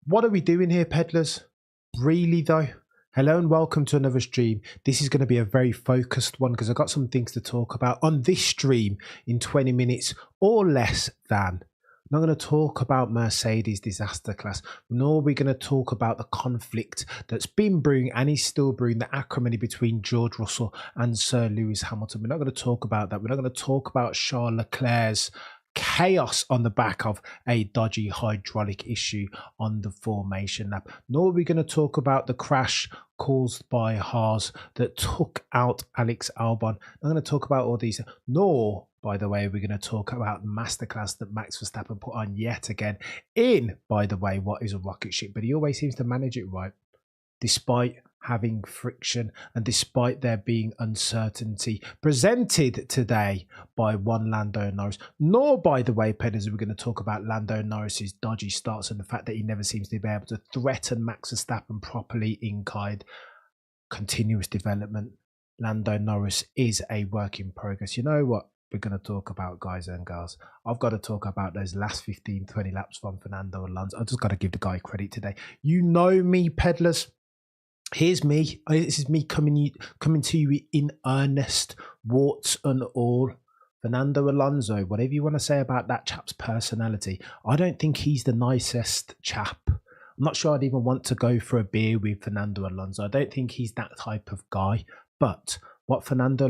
What are we doing here, peddlers? Really, though? Hello and welcome to another stream. This is going to be a very focused one because I've got some things to talk about on this stream in 20 minutes or less than. I'm not going to talk about Mercedes disaster class, nor are we going to talk about the conflict that's been brewing and is still brewing, the acrimony between George Russell and Sir Lewis Hamilton. We're not going to talk about that. We're not going to talk about Charles Leclerc's chaos on the back of a dodgy hydraulic issue on the formation lap, nor are we going to talk about the crash caused by Haas that took out Alex Albon. I'm going to talk about all these, nor, by the way, we're going to talk about the masterclass that Max Verstappen put on yet again in, by the way, what is a rocket ship, but he always seems to manage it right, despite having friction and despite there being uncertainty presented today by one Lando Norris. Nor, by the way, Pedders, we're going to talk about Lando Norris's dodgy starts and the fact that he never seems to be able to threaten Max Verstappen properly in kind. Continuous development. Lando Norris is a work in progress. You know what we're going to talk about, guys and girls? I've got to talk about those last 15, 20 laps from Fernando Alonso. I've just got to give the guy credit today. You know me, peddlers. Here's me. This is me coming to you in earnest, warts and all. Fernando Alonso, whatever you want to say about that chap's personality, I don't think he's the nicest chap. I'm not sure I'd even want to go for a beer with Fernando Alonso. I don't think he's that type of guy. But what Fernando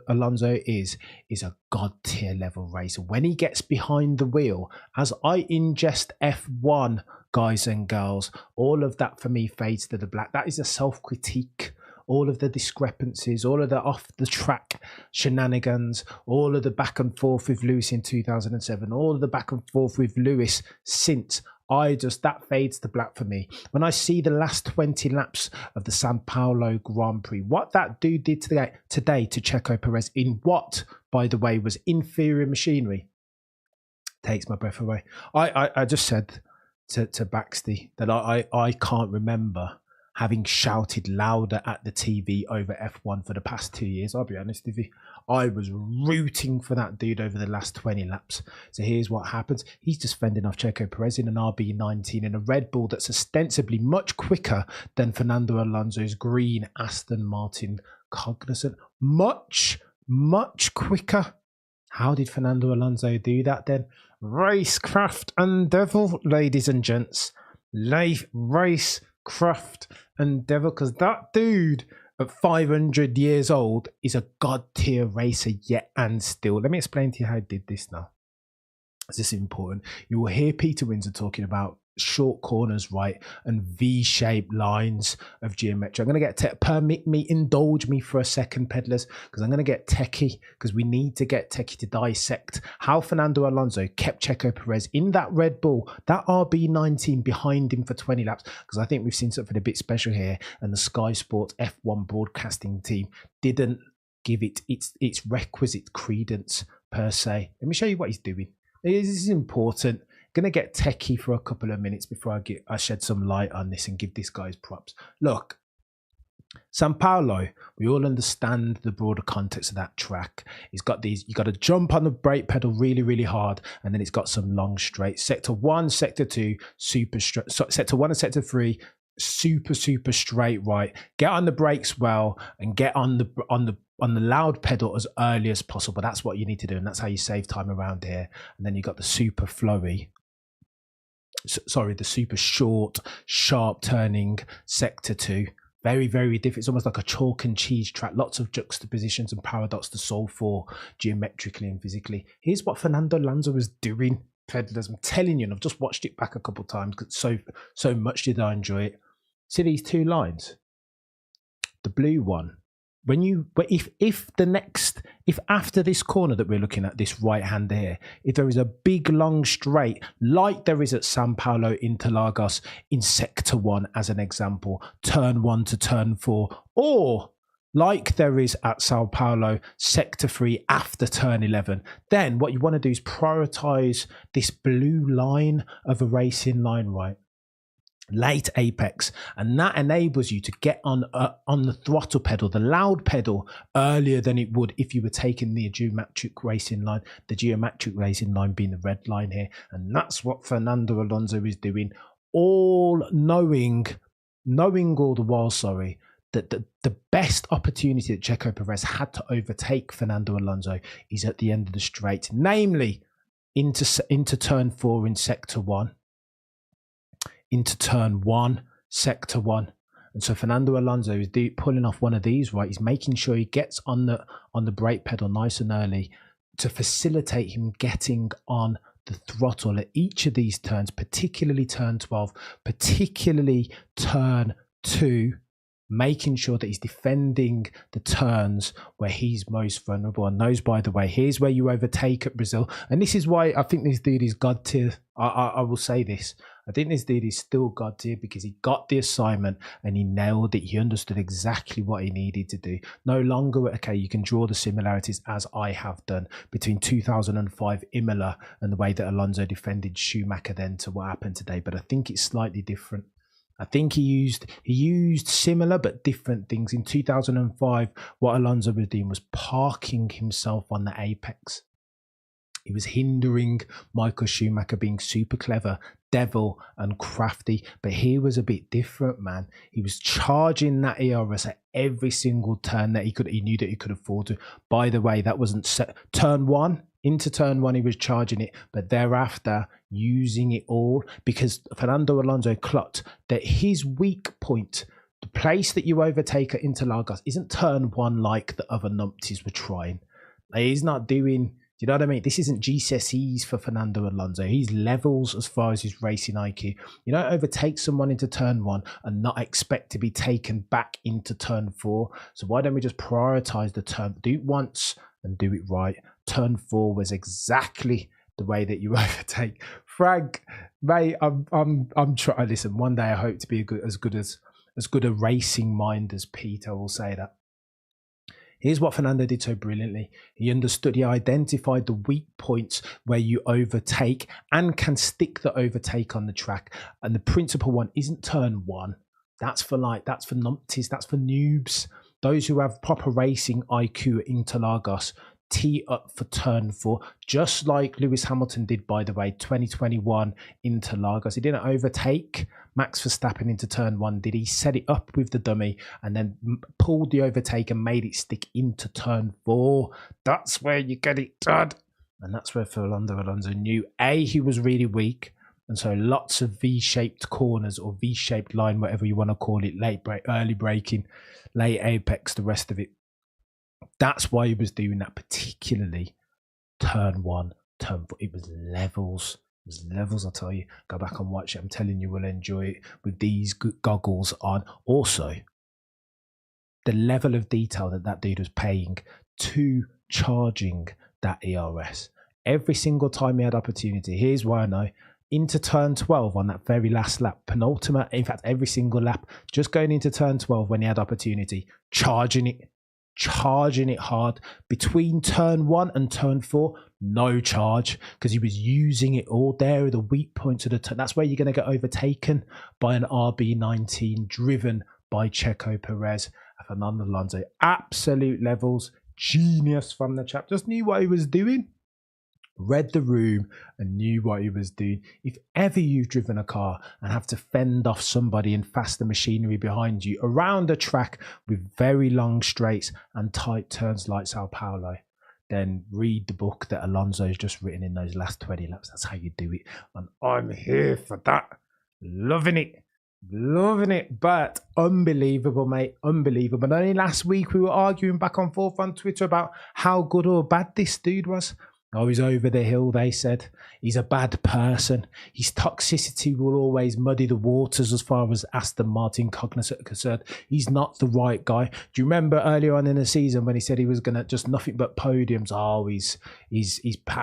Alonso is a god tier level racer. When he gets behind the wheel, as I ingest F1, guys and girls, all of that for me fades to the black. That is a self-critique. All of the discrepancies, all of the off-the-track shenanigans, all of the back and forth with Lewis in 2007, all of the back and forth with Lewis since, that fades to black for me. When I see the last 20 laps of the Sao Paulo Grand Prix, what that dude did today to Checo Perez in what, by the way, was inferior machinery, takes my breath away. I just said to Baxty that I can't remember having shouted louder at the TV over F1 for the past 2 years. I'll be honest with you. I was rooting for that dude over the last 20 laps. So here's what happens. He's just fending off Checo Perez in an RB19 in a Red Bull that's ostensibly much quicker than Fernando Alonso's green Aston Martin Cognizant. Much, much quicker. How did Fernando Alonso do that then? Racecraft and devil, ladies and gents. Racecraft and devil, because that dude at 500 years old is a god tier racer yet and still. Let me explain to you how I did this now. This is important. You will hear Peter Windsor talking about short corners, right, and V-shaped lines of geometry. I'm going to get indulge me for a second, peddlers, because I'm going to get techie, because we need to get techie to dissect how Fernando Alonso kept Checo Perez in that Red Bull, that RB19 behind him for 20 laps, because I think we've seen something a bit special here, and the Sky Sports F1 broadcasting team didn't give it its requisite credence per se. Let me show you what he's doing. This is important. Going to get techie for a couple of minutes before I shed some light on this and give this guy's props. Look, Sao Paulo, we all understand the broader context of that track. It's got these, you got to jump on the brake pedal really, really hard, and then it's got some long straights. Sector 1, Sector 2, super straight. Sector 1 and Sector 3, super straight, right? Get on the brakes well and get on the loud pedal as early as possible. That's what you need to do, and that's how you save time around here. And then you got the super flowy, the super short, sharp turning Sector 2. Very, very different. It's almost like a chalk and cheese track. Lots of juxtapositions and paradox to solve for geometrically and physically. Here's what Fernando Alonso was doing, peddlers. I'm telling you, and I've just watched it back a couple of times because so much did I enjoy it. See these two lines? The blue one. If after this corner that we're looking at, this right hand here, if there is a big long straight like there is at Sao Paulo Interlagos in Sector 1 as an example, turn 1 to turn 4, or like there is at Sao Paulo Sector 3 after turn 11, then what you want to do is prioritize this blue line of a racing line, right? late apex, and that enables you to get on the throttle pedal, the loud pedal, earlier than it would if you were taking the geometric racing line, the geometric racing line being the red line here. And that's what Fernando Alonso is doing, all knowing all the while, that the best opportunity that Checo Perez had to overtake Fernando Alonso is at the end of the straight, namely into turn 4 in sector 1, into turn 1, sector 1. And so Fernando Alonso is pulling off one of these, right? He's making sure he gets on the brake pedal nice and early to facilitate him getting on the throttle at each of these turns, particularly turn 12, particularly turn 2, making sure that he's defending the turns where he's most vulnerable. And those, by the way, here's where you overtake at Brazil. And this is why I think this dude is God tier. I will say this. I think this dude is still God tier because he got the assignment and he nailed it. He understood exactly what he needed to do. No longer, okay, you can draw the similarities, as I have done, between 2005 Imola and the way that Alonso defended Schumacher then to what happened today. But I think it's slightly different. I think he used similar but different things. In 2005, what Alonso was doing was parking himself on the apex. He was hindering Michael Schumacher being super clever, devil and crafty. But he was a bit different, man. He was charging that ERS at every single turn that he knew that he could afford to. By the way, that wasn't set. Turn 1, into turn 1, he was charging it, but thereafter using it all, because Fernando Alonso clocked that his weak point, the place that you overtake at Interlagos, isn't turn 1 like the other numpties were trying. Like, he's not doing, you know what I mean? This isn't GCSEs for Fernando Alonso. He's levels as far as his racing IQ. You don't overtake someone into turn 1 and not expect to be taken back into turn 4. So why don't we just prioritize the turn? Do it once and do it right. Turn 4 was exactly the way that you overtake. Frank, mate, I'm trying. Listen, one day I hope to be as good a racing mind as Pete. I will say that. Here's what Fernando did so brilliantly. He understood, he identified the weak points where you overtake and can stick the overtake on the track. And the principal one isn't turn 1. That's for numpties, that's for noobs. Those who have proper racing IQ at Interlagos tee up for turn 4, just like Lewis Hamilton did, by the way, 2021 Interlagos. He didn't overtake Max Verstappen into turn 1, did he? Set it up with the dummy and then pulled the overtake and made it stick into turn 4. That's where you get it done. And that's where Fernando Alonso knew, A, he was really weak. And so lots of V-shaped corners or V-shaped line, whatever you want to call it, early braking, late apex, the rest of it. That's why he was doing that, particularly turn 1, turn 4. It was levels. It was levels, I'll tell you. Go back and watch it. I'm telling you, we'll enjoy it with these goggles on. Also, the level of detail that dude was paying to charging that ERS. Every single time he had opportunity. Here's why I know. Into turn 12 on that very last lap, penultimate, in fact, every single lap, just going into turn 12 when he had opportunity, charging it hard. Between turn 1 and turn 4, no charge, because he was using it all. There are the weak points of the turn. That's where you're going to get overtaken by an RB19 driven by Checo Perez. Fernando Alonso, absolute levels, genius from the chap, just knew what he was doing. Read the room and knew what he was doing. If ever you've driven a car and have to fend off somebody and faster machinery behind you around a track with very long straights and tight turns like Sao Paulo, then read the book that Alonso's just written in those last 20 laps. That's how you do it. And I'm here for that. Loving it. But unbelievable, mate. Unbelievable. But only last week we were arguing back and forth on Twitter about how good or bad this dude was. Oh, he's over the hill, they said. He's a bad person. His toxicity will always muddy the waters as far as Aston Martin cognizant are concerned. He's not the right guy. Do you remember earlier on in the season when he said he was going to just nothing but podiums? Oh, he's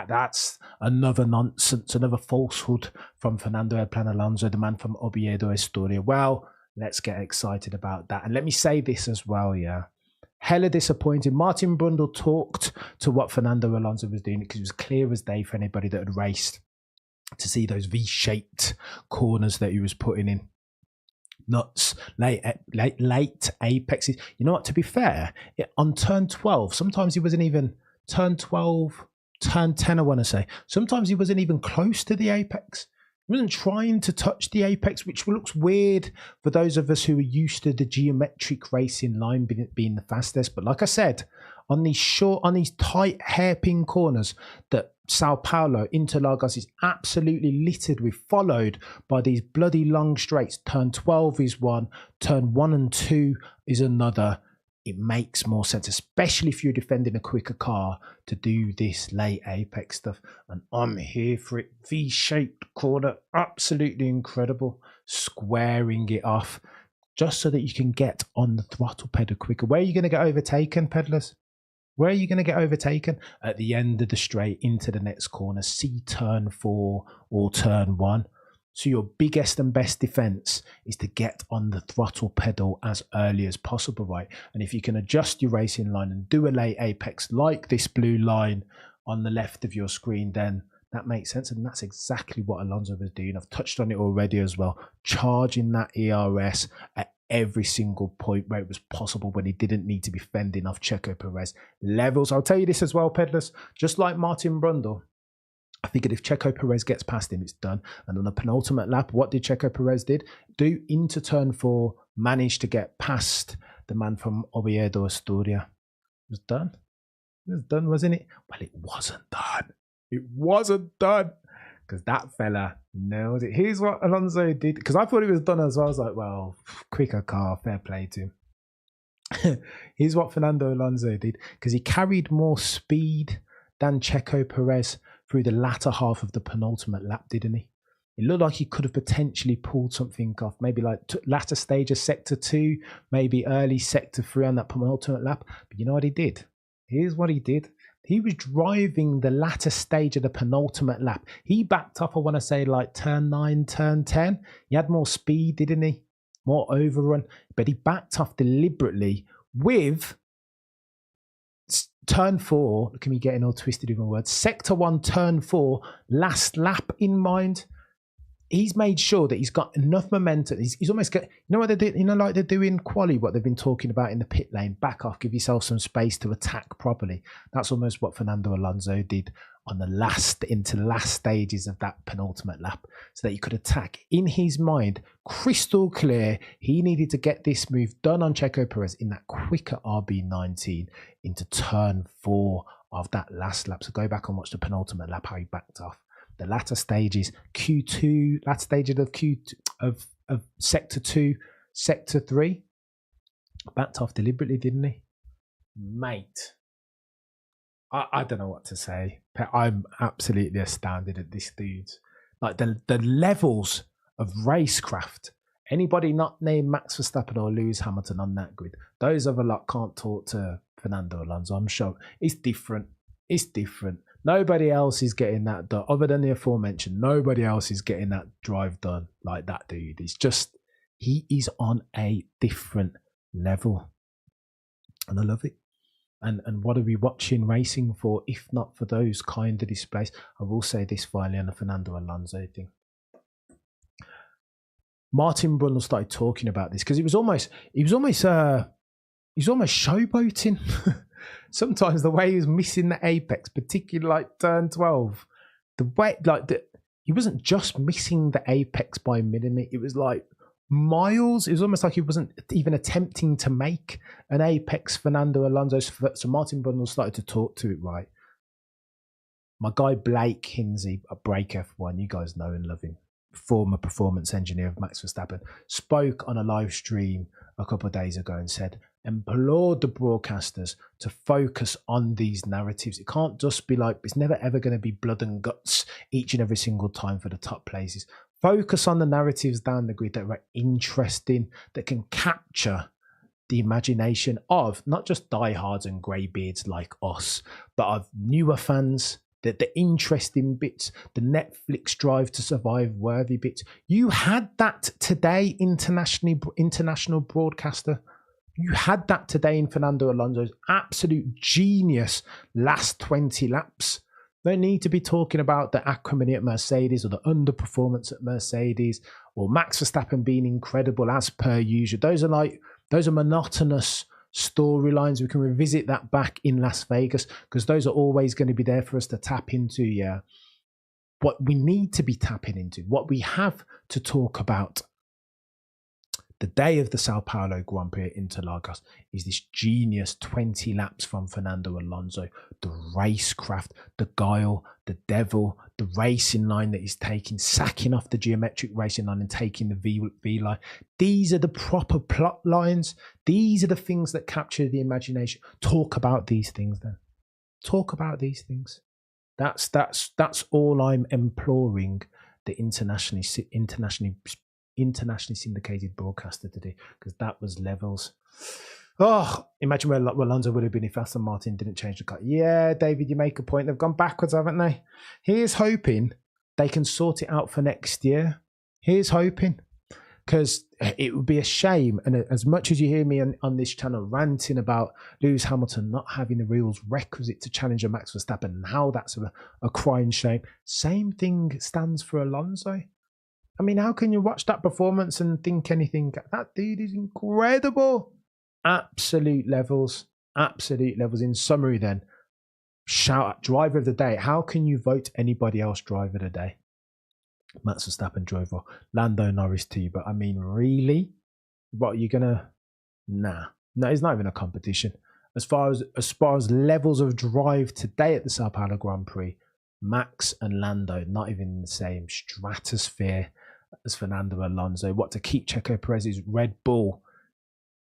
that's another nonsense, another falsehood from Fernando El Plan Alonso, the man from Oviedo Estoria. Well, let's get excited about that. And let me say this as well, yeah. Hella disappointed. Martin Brundle talked to what Fernando Alonso was doing because it was clear as day for anybody that had raced to see those V-shaped corners that he was putting in. nuts, late apexes. You know what? To be fair, on turn 12, sometimes he wasn't even turn 12, turn 10. I want to say sometimes he wasn't even close to the apex. He wasn't trying to touch the apex, which looks weird for those of us who are used to the geometric racing line being the fastest. But like I said, on these tight hairpin corners that Sao Paulo, Interlagos is absolutely littered with, followed by these bloody long straights. Turn 12 is one, turn 1 and 2 is another. It makes more sense, especially if you're defending a quicker car, to do this late apex stuff. And I'm here for it. V-shaped corner, absolutely incredible. Squaring it off just so that you can get on the throttle pedal quicker. Where are you going to get overtaken, pedalers? Where are you going to get overtaken? At the end of the straight into the next corner. See turn 4 or turn 1. So your biggest and best defense is to get on the throttle pedal as early as possible, right? And if you can adjust your racing line and do a late apex like this blue line on the left of your screen, then that makes sense. And that's exactly what Alonso was doing. I've touched on it already as well. Charging that ERS at every single point where it was possible when he didn't need to be fending off Checo Perez. Levels, I'll tell you this as well, pedalers, just like Martin Brundle, I figured if Checo Perez gets past him, it's done. And on the penultimate lap, what did Checo Perez do? Into turn 4, managed to get past the man from Oviedo, Asturias. It was done. It was done, wasn't it? Well, it wasn't done. It wasn't done. Because that fella nailed it. Here's what Alonso did. Because I thought it was done as well. I was like, well, quicker car, fair play to him. Here's what Fernando Alonso did. Because he carried more speed than Checo Perez through the latter half of the penultimate lap, didn't he? It looked like he could have potentially pulled something off, maybe like latter stage of sector 2, maybe early sector 3 on that penultimate lap. But you know what he did? Here's what he did. He was driving the latter stage of the penultimate lap. He backed up, I want to say, like turn 9, turn 10. He had more speed, didn't he? More overrun. But he backed off deliberately with turn 4, look at me getting all twisted with my words, sector 1, turn 4, last lap in mind. He's made sure that he's got enough momentum. He's almost got, you know what they do, like they're doing quali, what they've been talking about in the pit lane, back off, give yourself some space to attack properly. That's almost what Fernando Alonso did on the last stages of that penultimate lap, so that he could attack. In his mind, crystal clear, he needed to get this move done on Checo Perez in that quicker RB19 into turn 4 of that last lap. So go back and watch the penultimate lap, how he backed off. The latter stages, Q2, latter stages of Q2 of sector 2, sector 3, backed off deliberately, didn't he? Mate, I don't know what to say. I'm absolutely astounded at this dude. Like the levels of racecraft. Anybody not named Max Verstappen or Lewis Hamilton on that grid, those other lot can't talk to Fernando Alonso. I'm sure it's different. It's different. Nobody else is getting that done, other than the aforementioned. Nobody else is getting that drive done like that dude. It's just, he is on a different level. And I love it. And what are we watching racing for, if not for those kind of displays? I will say this finally on the Fernando Alonso thing. Martin Brundle started talking about this because he was almost showboating. Sometimes the way he was missing the apex, particularly like turn 12, the way he wasn't just missing the apex by a millimeter. It was like miles. It was almost like he wasn't even attempting to make an apex. Fernando Alonso. So Martin Brundle started to talk to it, right? My guy Blake Hinsey, a Break F1, you guys know and love him, former performance engineer of Max Verstappen, spoke on a live stream a couple of days ago and said, implored the broadcasters to focus on these narratives. It can't just be like, it's never ever going to be blood and guts each and every single time for the top places. Focus on the narratives down the grid that are interesting, that can capture the imagination of not just diehards and greybeards like us, but of newer fans, the interesting bits, the Netflix drive to survive worthy bits. You had that today, international broadcaster. You had that today in Fernando Alonso's absolute genius last 20 laps. Don't need to be talking about the acrimony at Mercedes or the underperformance at Mercedes or Max Verstappen being incredible as per usual. Those are monotonous storylines. We can revisit that back in Las Vegas because those are always going to be there for us to tap into. Yeah. What we need to be tapping into, what we have to talk about the day of the Sao Paulo Grand Prix at Interlagos is this genius 20 laps from Fernando Alonso, the racecraft, the guile, the devil, the racing line that he's taking, sacking off the geometric racing line and taking the V line. These are the proper plot lines. These are the things that capture the imagination. Talk about these things then. Talk about these things. That's all I'm imploring the internationally syndicated broadcaster to do, because that was levels. Oh, imagine where Alonso would have been if Aston Martin didn't change the car. Yeah, David, you make a point. They've gone backwards, haven't they? Here's hoping they can sort it out for next year. Here's hoping, because it would be a shame. And as much as you hear me on this channel ranting about Lewis Hamilton not having the wheels requisite to challenge a Max Verstappen and how that's a crying shame, same thing stands for Alonso. I mean, how can you watch that performance and think anything? That dude is incredible. Absolute levels. Absolute levels. In summary then, shout out driver of the day. How can you vote anybody else driver of the day? Max Verstappen drove well. Lando Norris too. But I mean, really? What, are you going to... Nah. No, it's not even a competition. As far as levels of drive today at the Sao Paulo Grand Prix, Max and Lando, not even in the same stratosphere as Fernando Alonso. What, to keep Checo Perez's Red Bull?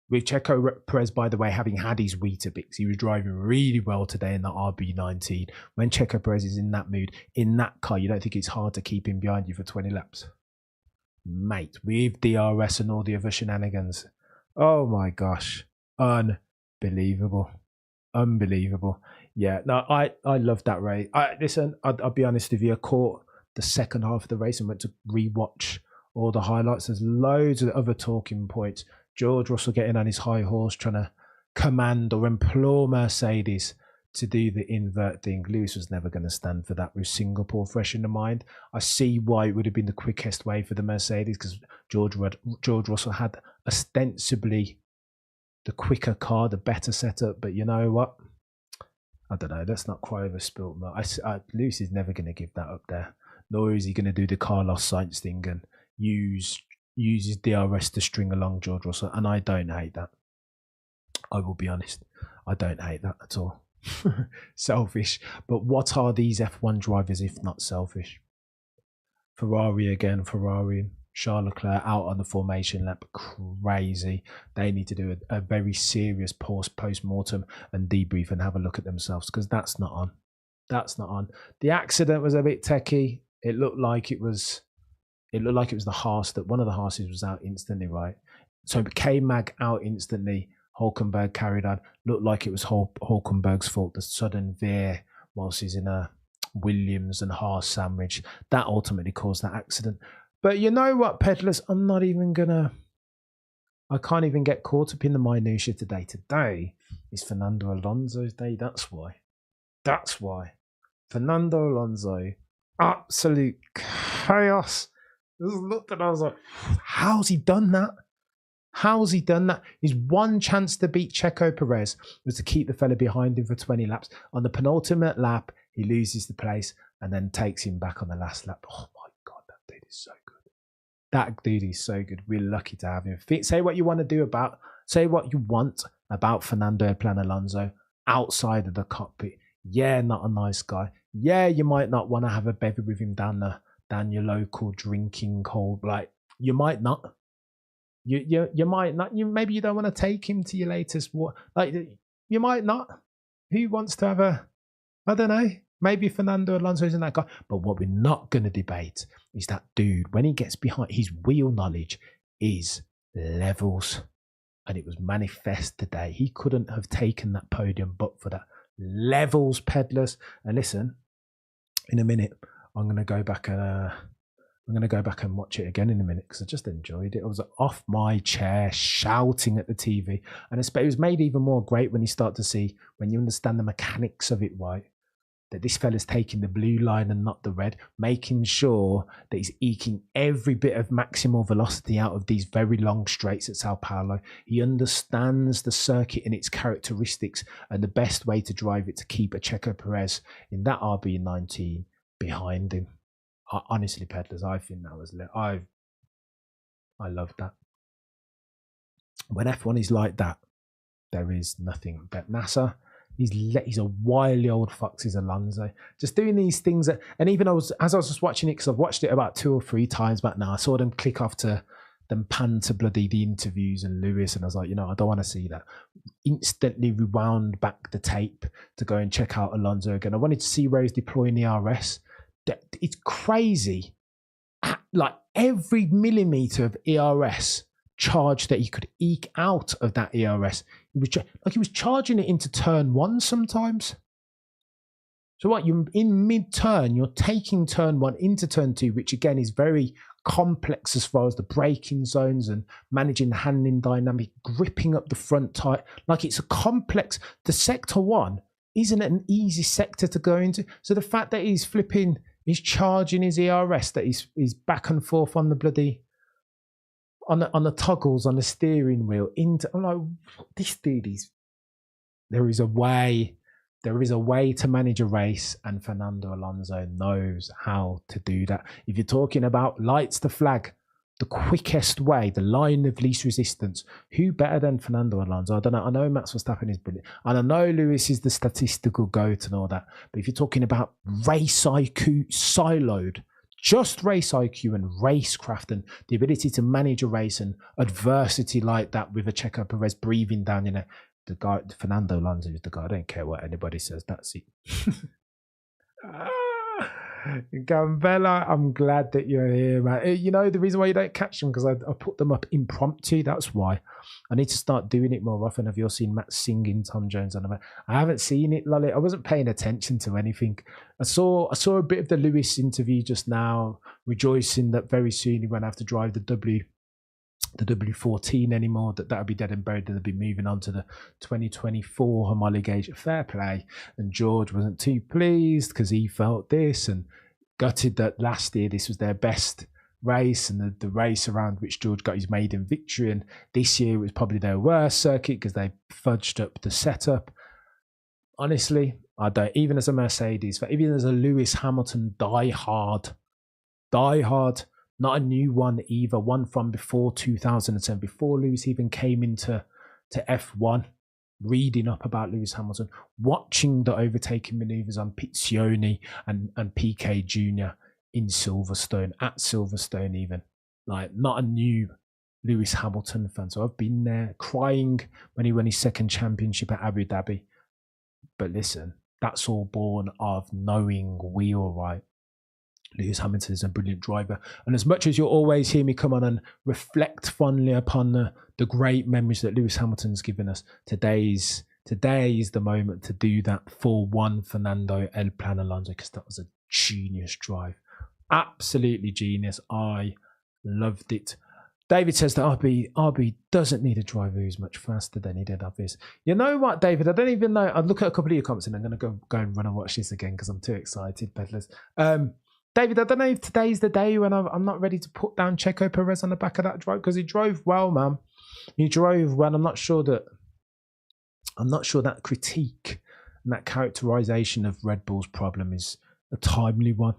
With Checo Perez, by the way, having had his Weetabix, he was driving really well today in the RB19. When Checo Perez is in that mood, in that car, you don't think it's hard to keep him behind you for 20 laps? Mate, with DRS and all the other shenanigans. Oh my gosh. Unbelievable. Unbelievable. Yeah, no, I love that race. Listen, I'll be honest with you, I caught the second half of the race and went to rewatch all the highlights. There's loads of other talking points. George Russell getting on his high horse, trying to command or implore Mercedes to do the invert thing. Lewis was never going to stand for that with Singapore fresh in the mind. I see why it would have been the quickest way for the Mercedes, because George Russell had ostensibly the quicker car, the better setup. But you know what? I don't know. That's not quite over spilt milk. Lewis is never going to give that up there. Nor is he going to do the Carlos Sainz thing and use his DRS to string along George Russell. And I don't hate that. I will be honest. I don't hate that at all. Selfish. But what are these F1 drivers if not selfish? Ferrari again. Ferrari. Charles Leclerc out on the formation lap. Crazy. They need to do a very serious post-mortem and debrief and have a look at themselves, because that's not on. That's not on. The accident was a bit techie. It looked like it was the Haas, that one of the Haases was out instantly, right? So K-Mag out instantly. Hulkenberg carried on. Looked like it was Hulkenberg's fault, the sudden veer whilst he's in a Williams and Haas sandwich. That ultimately caused that accident. But you know what, peddlers? I can't even get caught up in the minutiae today. Today is Fernando Alonso's day. That's why. That's why. Fernando Alonso, absolute chaos. I just looked and I was like, how's he done that? How's he done that? His one chance to beat Checo Perez was to keep the fella behind him for 20 laps. On the penultimate lap, he loses the place and then takes him back on the last lap. Oh my God, that dude is so good. That dude is so good. We're lucky to have him. Say what you want about Fernando El Plan Alonso outside of the cockpit. Yeah, not a nice guy. Yeah, you might not want to have a bevy with him down your local drinking hole. Like, you might not. You might not. Maybe you don't want to take him to your latest war. Like, you might not. Who wants to have I don't know. Maybe Fernando Alonso isn't that guy. But what we're not going to debate is that dude, when he gets behind, his wheel knowledge is levels. And it was manifest today. He couldn't have taken that podium but for that. Levels, peddlers. And listen, in a minute, I'm going to go back and watch it again in a minute, because I just enjoyed it. I was off my chair shouting at the TV. And it was made even more great when you start to see, when you understand the mechanics of it, right? that this fella's taking the blue line and not the red, making sure that he's eking every bit of maximal velocity out of these very long straights at Sao Paulo. He understands the circuit and its characteristics and the best way to drive it to keep a Checo Perez in that RB19 behind him. Honestly, Pedlers, I think that was I love that. When F1 is like that, there is nothing but NASA. He's a wily old fox. He's Alonso, just doing these things and even as I was just watching it, because I've watched it about 2 or 3 times back now, I saw them click off to them pan to bloody the interviews and Lewis, and I was like, I don't want to see that. Instantly rewound back the tape to go and check out Alonso again. I wanted to see where he's deploying the RS. It's crazy, like every millimeter of ERS charge that he could eke out of that ERS, he was charging it into turn 1 sometimes. So what, you're in mid-turn, you're taking turn 1 into turn 2, which again is very complex as far as the braking zones and managing the handling dynamic, gripping up the front tire. Like, it's a complex, the sector 1 isn't an easy sector to go into. So the fact that he's charging his ERS, that he's back and forth on the bloody on the toggles on the steering wheel I'm like, this dude there is a way to manage a race, and Fernando Alonso knows how to do that. If you're talking about lights to flag, the quickest way, the line of least resistance, who better than Fernando Alonso? I don't know. I know Max Verstappen is brilliant, and I know Lewis is the statistical goat and all that, but if you're talking about race IQ siloed, just race IQ and racecraft and the ability to manage a race and adversity like that with a Checo Perez breathing down, the guy, Fernando Alonso is the guy. I don't care what anybody says. That's it. Gambella, I'm glad that you're here, man. The reason why you don't catch them, because I put them up impromptu. That's why. I need to start doing it more often. Have you all seen Matt singing Tom Jones on? I haven't seen it, Lolly. I wasn't paying attention to anything. I saw a bit of the Lewis interview just now, rejoicing that very soon he won't have to drive the W14 anymore, that'll be dead and buried, and they'll be moving on to the 2024 homologation. Fair play. And George wasn't too pleased because he felt this and gutted that last year this was their best race and the race around which George got his maiden victory, and this year was probably their worst circuit because they fudged up the setup. Honestly, I don't, even as a Mercedes, even as a Lewis Hamilton diehard, not a new one either, one from before 2007, before Lewis even came into F1, reading up about Lewis Hamilton, watching the overtaking manoeuvres on Pizzioni and Piquet Jr. in Silverstone, at Silverstone even. Like, not a new Lewis Hamilton fan. So I've been there crying when he won his second championship at Abu Dhabi. But listen, that's all born of knowing wheel right. Lewis Hamilton is a brilliant driver. And as much as you'll always hear me come on and reflect fondly upon the great memories that Lewis Hamilton's given us, today is the moment to do that for one Fernando El Plan Alonso, because that was a genius drive. Absolutely genius. I loved it. David says that RB doesn't need a driver who's much faster than he did, obviously. You know what, David? I don't even know. I'll look at a couple of your comments and I'm going to go and run and watch this again because I'm too excited, peddlers. David, I don't know if today's the day when I'm not ready to put down Checo Perez on the back of that drive, because he drove well, man. He drove well. I'm not sure that critique and that characterization of Red Bull's problem is a timely one.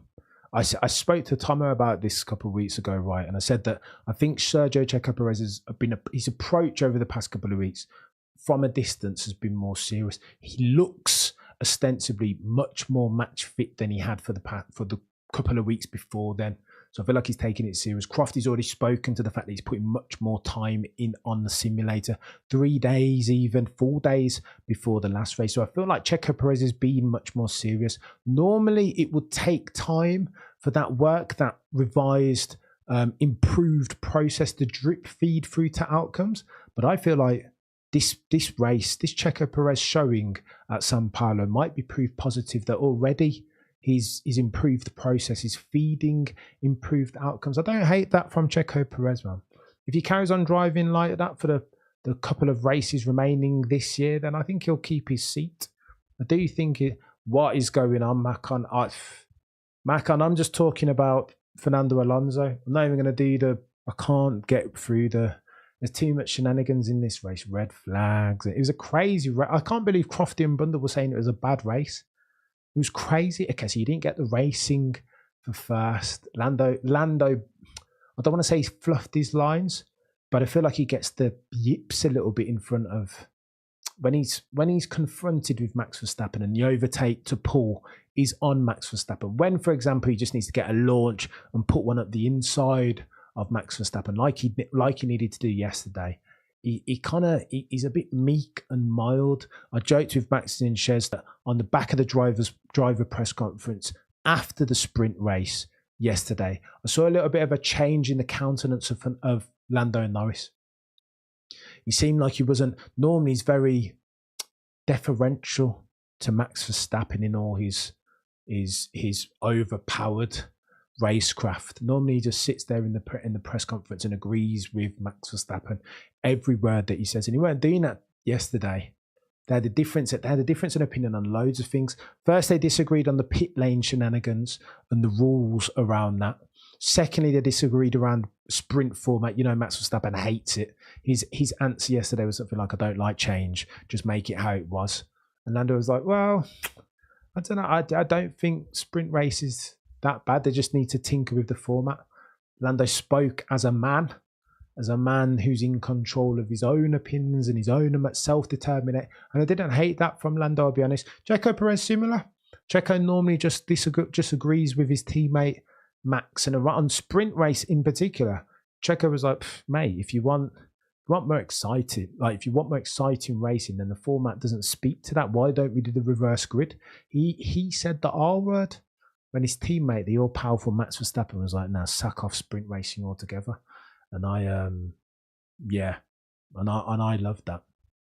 I spoke to Tomo about this a couple of weeks ago, right? And I said that I think Sergio Checo Perez his approach over the past couple of weeks from a distance has been more serious. He looks ostensibly much more match fit than he had for the couple of weeks before then. So I feel like he's taking it serious. Crofty's already spoken to the fact that he's putting much more time in on the simulator, 3 days, even 4 days before the last race. So I feel like Checo Perez is being much more serious. Normally it would take time for that work, that revised, improved process to drip feed through to outcomes. But I feel like this race, this Checo Perez showing at Sao Paulo might be proof positive that already He's improved the process, he's feeding improved outcomes. I don't hate that from Checo Perez, man. If he carries on driving like that for the couple of races remaining this year, then I think he'll keep his seat. I do think What is going on, Macon? Macon, I'm just talking about Fernando Alonso. I'm not even going to do I can't get through there's too much shenanigans in this race. Red flags. It was a crazy race. I can't believe Crofty and Bundle were saying it was a bad race. It was crazy. Okay, so you didn't get the racing for first. Lando, I don't want to say he's fluffed his lines, but I feel like he gets the yips a little bit in front of when he's confronted with Max Verstappen, and the overtake to pull is on Max Verstappen. When, for example, he just needs to get a launch and put one up the inside of Max Verstappen, like he needed to do yesterday. He's a bit meek and mild. I joked with Baxty and Shez that on the back of the driver press conference after the sprint race yesterday, I saw a little bit of a change in the countenance of Lando Norris. He seemed like he wasn't. Normally, he's very deferential to Max Verstappen in all his overpowered racecraft. Normally, he just sits there in the press conference and agrees with Max Verstappen every word that he says, and he weren't doing that yesterday. They had a difference in opinion on loads of things. First, they disagreed on the pit lane shenanigans and the rules around that. Secondly, they disagreed around sprint format. You know, Max Verstappen hates it. His answer yesterday was something like, "I don't like change. Just make it how it was." And Lando was like, "Well, I don't know. I don't think sprint races that bad. They just need to tinker with the format." Lando spoke as a man who's in control of his own opinions and his own self-determination. And I didn't hate that from Lando, I'll be honest. Checo Perez, similar. Checo normally just disagrees with his teammate Max, and on sprint race in particular, Checo was like, "Mate, if you want more exciting, like if you want more exciting racing, then the format doesn't speak to that. Why don't we do the reverse grid?" He said the R word when his teammate, the all-powerful Max Verstappen, was like, "Now sack off sprint racing altogether." And I love that.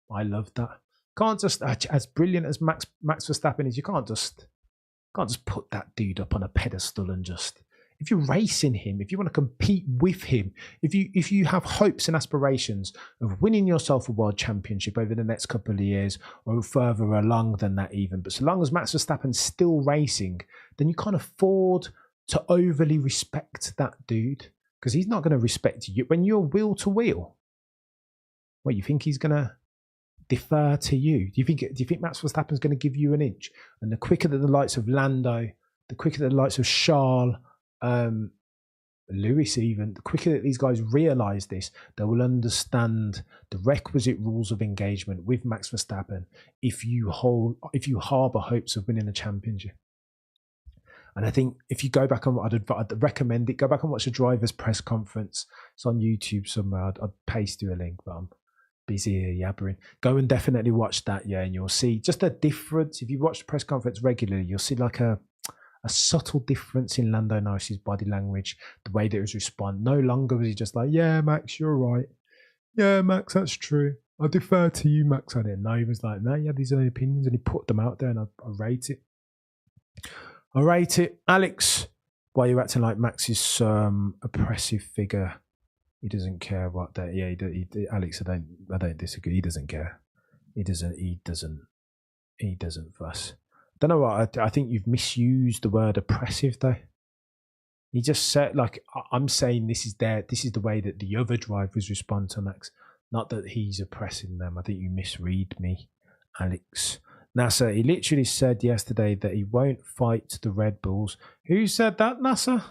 I love that. Can't just, as brilliant as Max Verstappen is, you can't just put that dude up on a pedestal and just. If you're racing him, if you want to compete with him, if you have hopes and aspirations of winning yourself a world championship over the next couple of years or further along than that even, but so long as Max Verstappen's still racing, then you can't afford to overly respect that dude, because he's not going to respect you when you're wheel to wheel. What, you think he's going to defer to you? Do you think Max Verstappen's going to give you an inch? And the quicker that the likes of Lando, the quicker that the likes of Charles, Lewis, even the quicker that these guys realise this, they will understand the requisite rules of engagement with Max Verstappen if you harbour hopes of winning a championship. And I think if you go back on what I'd recommend it, go back and watch the driver's press conference. It's on YouTube somewhere. I'd paste you a link, but I'm busy here yabbering. Go and definitely watch that, yeah, and you'll see just a difference. If you watch the press conference regularly, you'll see like a subtle difference in Lando Norris's body language, the way that he was responding. No longer was he just like, "Yeah, Max, you're right. Yeah, Max, that's true. I defer to you, Max." I didn't know. He was like, "No, he had his own opinions," and he put them out there, and I rate it. I rate it. Alex, why are you acting like Max is some oppressive figure? He doesn't care what that. Yeah, Alex, I don't disagree. He doesn't care. He doesn't fuss. Don't know what. I think you've misused the word oppressive though. He just said, like, I'm saying this is the way that the other drivers respond to Max, not that he's oppressing them. I think you misread me, Alex. NASA, he literally said yesterday that he won't fight the Red Bulls. Who said that, NASA?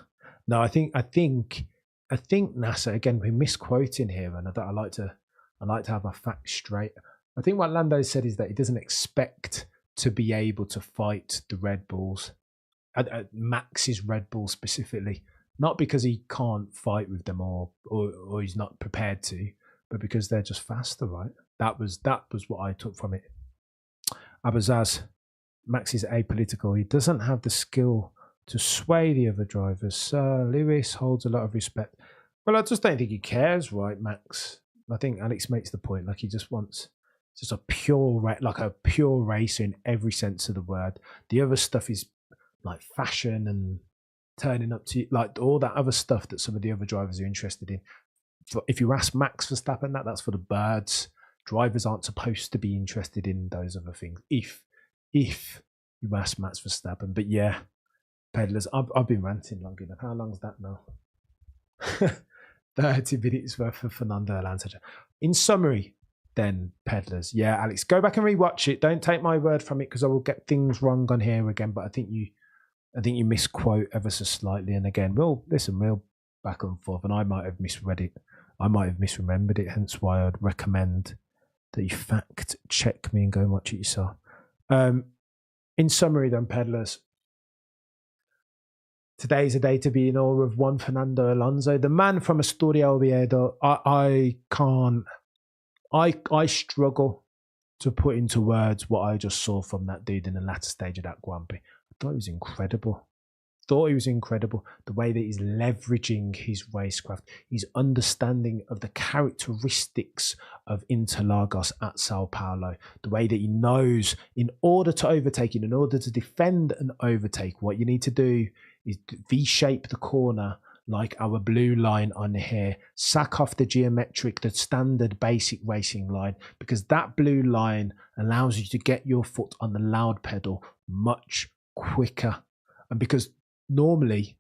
No, I think NASA, again, we're misquoting here, and I like to have my facts straight. I think what Lando said is that he doesn't expect to be able to fight the Red Bulls, Max's Red Bull specifically, not because he can't fight with them or he's not prepared to, but because they're just faster, right? That was what I took from it. Abazaz, Max is apolitical. He doesn't have the skill to sway the other drivers. Sir Lewis holds a lot of respect. Well, I just don't think he cares, right, Max? I think Alex makes the point. Like, he just wants just a pure racer in every sense of the word. The other stuff is like fashion and turning up to, like, all that other stuff that some of the other drivers are interested in. If you ask Max Verstappen that's for the birds. Drivers aren't supposed to be interested in those other things. If You asked Max Verstappen. But yeah, peddlers, I've been ranting long enough. How long's that now? 30 minutes worth for Fernando Alonso. In summary, then, peddlers, yeah, Alex, go back and rewatch it. Don't take my word from it because I will get things wrong on here again. But I think you misquote ever so slightly. And again, we'll back and forth, and I might have misread it. I might have misremembered it. Hence why I'd recommend that you fact check me and go and watch it yourself. In summary, then, peddlers, today's a day to be in awe of one Fernando Alonso, the man from Astoria Oviedo. I struggle to put into words what I just saw from that dude in the latter stage of that Grand Prix. I thought he was incredible. The way that he's leveraging his racecraft, his understanding of the characteristics of Interlagos at Sao Paulo, the way that he knows in order to overtake, in order to defend and overtake, what you need to do is V-shape the corner like our blue line on here, sack off the geometric, the standard basic racing line, because that blue line allows you to get your foot on the loud pedal much quicker. And because normally,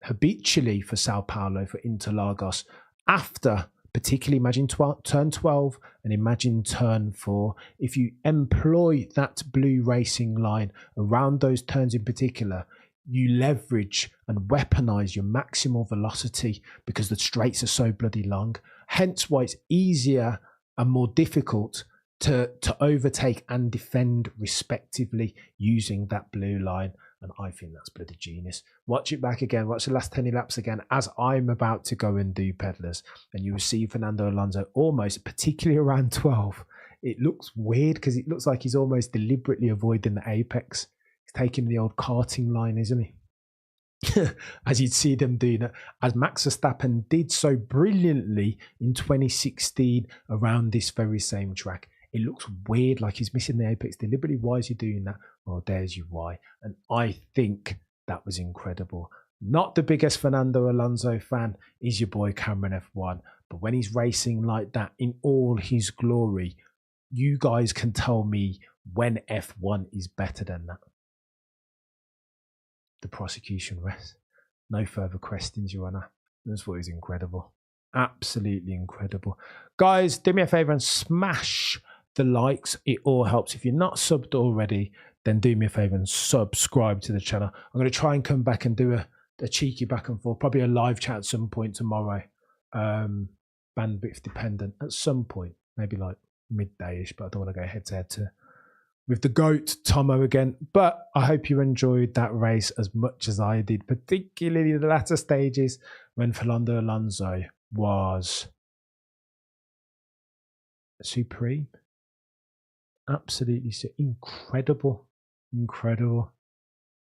habitually for Sao Paulo, for Interlagos, after, particularly imagine turn 12 and imagine turn 4, if you employ that blue racing line around those turns in particular, you leverage and weaponize your maximal velocity because the straights are so bloody long. Hence why it's easier and more difficult to overtake and defend respectively using that blue line. And I think that's bloody genius. Watch it back again. Watch the last 10 laps again as I'm about to go and do, peddlers. And you will see Fernando Alonso almost, particularly around 12. It looks weird because it looks like he's almost deliberately avoiding the apex. He's taking the old karting line, isn't he? As you'd see them doing it, as Max Verstappen did so brilliantly in 2016 around this very same track. It looks weird, like he's missing the apex deliberately. Why is he doing that? Well, there's you why. And I think that was incredible. Not the biggest Fernando Alonso fan is your boy Cameron F1. But when he's racing like that in all his glory, you guys can tell me when F1 is better than that. The prosecution rests. No further questions, Your Honour. That's what is incredible. Absolutely incredible. Guys, do me a favour and smash the likes. It all helps. If you're not subbed already, then do me a favor and subscribe to the channel. I'm going to try and come back and do a cheeky back and forth, probably a live chat at some point tomorrow, bandwidth dependent at some point, maybe like midday-ish, but I don't want to go head to head with the GOAT Tomo again. But I hope you enjoyed that race as much as I did, particularly the latter stages when Fernando Alonso was supreme. Absolutely incredible.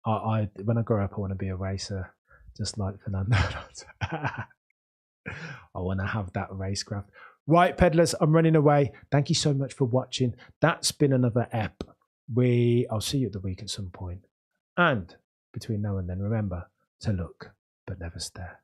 I when I grow up, I want to be a racer just like Fernando Alonso. I want to have that racecraft. Right, peddlers, I'm running away. Thank you so much for watching. That's been another ep. I'll see you at the week at some point. And between now and then, remember to look but never stare.